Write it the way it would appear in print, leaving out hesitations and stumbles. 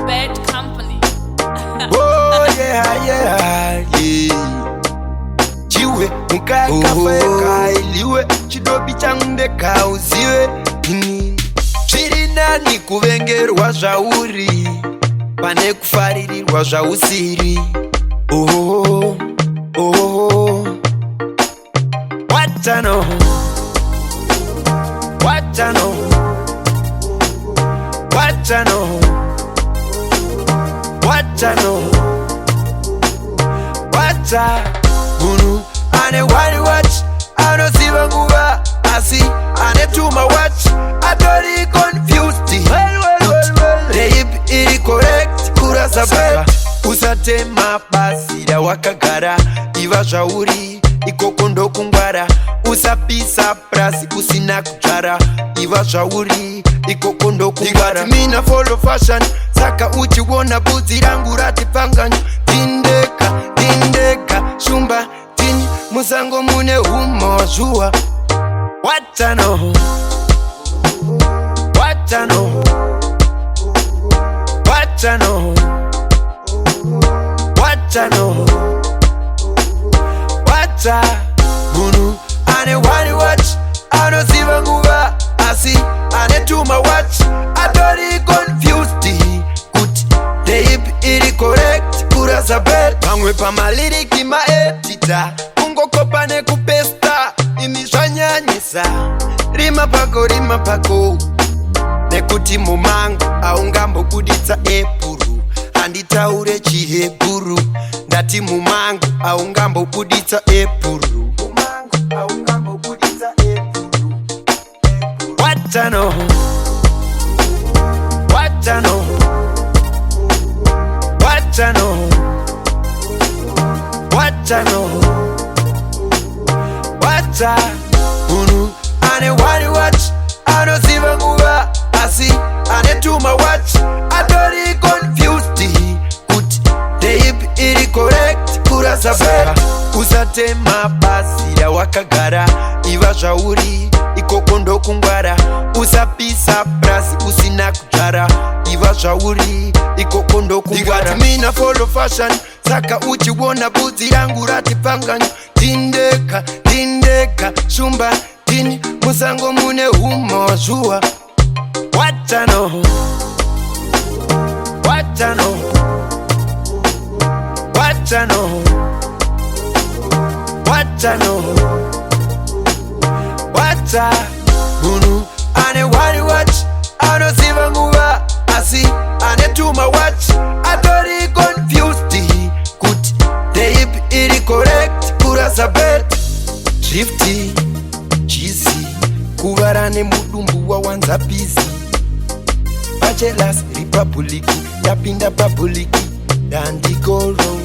bad company. Oh yeah, yeah, yeah. Chiwe mukakafeka iliwe chidobi changunde kauziwe. Chiri nani kuvengerwa zvauri pane kufaririrwa zvausiri. Oh, oh, what I know, what I know, what I know, what I know, what I know. Ane wari watch, ano siva nguva asi, ane tuma watch, atori confused. The hip iri correct, kurasa bet. Usatema basi da wakagara, iva zvauri, ikoko ndo kungwara. Usapisa prasi, kusina kujara, iva zvauri, ikoko ndo kungwara. Mina follow fashion, saka uchiwona budzi rangu rati panganya. Tindeka, tindeka, shumba, tini, musango mune humo zua. What I know, what I know, what I know, what I know, what I know. Ane wani watch, ano siva nguva asi, ane tuma watch, atori confused. Kuti, the hip iri correct, kurasa bet. Pamwe pamaliriki maedita, kungokopa nekupesta, imishanyanyisa. Rima pako, nekuti mumango, aungambo kuditsa epuru. Anditaure chiheburu, ndati mumango, aungambo kuditsa epuru. What I know, what I know, what I know, what I know, what I know. Ane wani watch, ano siva nguva asi, ane tuma watch, atori confused. Kuti, the hip iri correct, kurasa bet. Usatema basi da wakagara, iva zvauri, ikoko ndo kungwara. Usapisa prasi, usina kujara, iva zvauri, ikoko ndo kungwara. Mina follow fashion, saka uchiwona budzi rangu rati panganya. Tindeka, tindeka, shumba, tini, musango mune humo zua. What I know, what I know, what I know, what I know, what I know. Ane wani watch, ano siva nguva asi, ane tuma watch, atori confused. Kuti, the hip iri correct, kurasa bet. Drifty, cheesy, kuvarane mudumbu wa wanza busy. Bachelors republic, yapinda public, dandi go wrong.